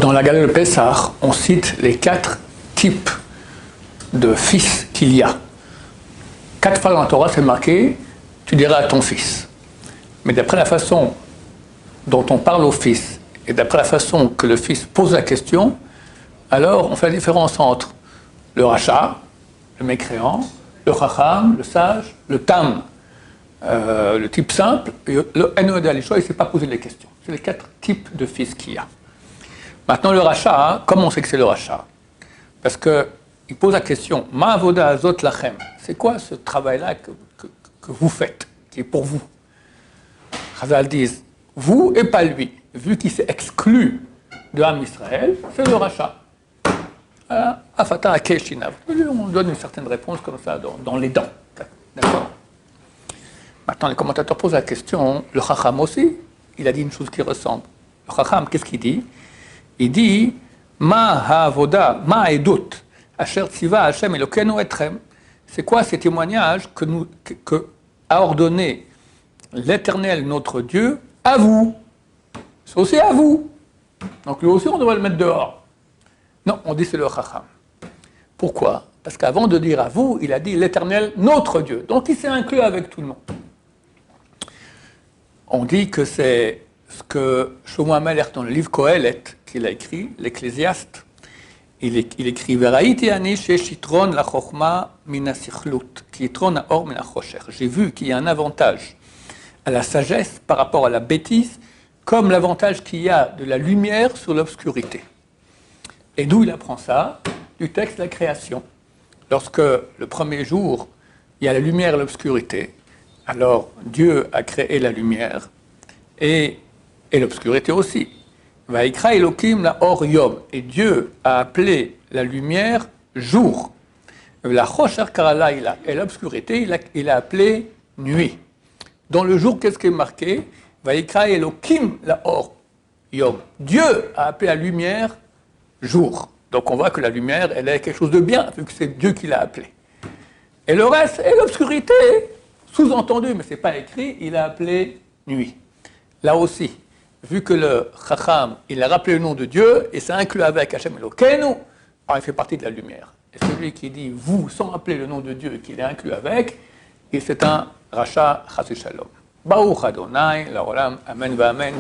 Dans la Gala de Pessah, on cite les 4 types de fils qu'il y a. 4 fois dans la Torah, c'est marqué, tu diras à ton fils. Mais d'après la façon dont on parle au fils, et d'après la façon que le fils pose la question, alors on fait la différence entre le rachat, le mécréant, le chacham, le sage, le tam, le type simple, et le Eno Alishoa, il ne s'est pas posé les questions. C'est les 4 types de fils qu'il y a. Maintenant, le rachat, comment on sait que c'est le rachat? Parce qu'il pose la question, Ma avoda azot lachem, c'est quoi ce travail-là que vous faites, qui est pour vous? Chazal disent, vous et pas lui, vu qu'il s'est exclu de Am Israël, c'est le rachat. Afata akeshinav. On donne une certaine réponse comme ça dans les dents. D'accord? Maintenant, les commentateurs posent la question, le chacham aussi, il a dit une chose qui ressemble. Le chacham, qu'est-ce qu'il dit? Il dit, Ma ha'avoda, ma edut, asher tziva Hashem Elokeinu etrem. C'est quoi ces témoignages que a ordonné l'Éternel, notre Dieu, à vous? C'est aussi à vous. Donc lui aussi, on devrait le mettre dehors. Non, on dit c'est le chacham. Pourquoi? Parce qu'avant de dire à vous, il a dit l'Éternel, notre Dieu. Donc il s'est inclus avec tout le monde. On dit que c'est ce que Shlomo HaMelech, dans le livre Kohelet, qu'il a écrit, l'Ecclésiaste, il écrit Veraïti ani sheshitron la chokhma min hasichlut, ki yitron haor min hachosher. J'ai vu qu'il y a un avantage à la sagesse par rapport à la bêtise, comme l'avantage qu'il y a de la lumière sur l'obscurité. Et d'où il apprend ça? Du texte de la création. Lorsque le premier jour, il y a la lumière et l'obscurité, alors Dieu a créé la lumière et l'obscurité aussi. Vaikra Elokim la or yom. Et Dieu a appelé la lumière jour. La chosher karalaïla. Et l'obscurité, il a appelé nuit. Dans le jour, qu'est-ce qui est marqué? Vaikra Elokim la or yom. Dieu a appelé la lumière jour. Donc on voit que la lumière, elle est quelque chose de bien, vu que c'est Dieu qui l'a appelée. Et le reste est l'obscurité, sous-entendu, mais ce n'est pas écrit, il a appelé nuit. Là aussi, vu que le chacham, il a rappelé le nom de Dieu, et c'est inclus avec Hashem Elokeinu, alors il fait partie de la lumière. Et celui qui dit vous, sans rappeler le nom de Dieu, et qu'il est inclus avec, et c'est un rachat chas v'shalom. Baruch Adonai, la olam, amen va amen.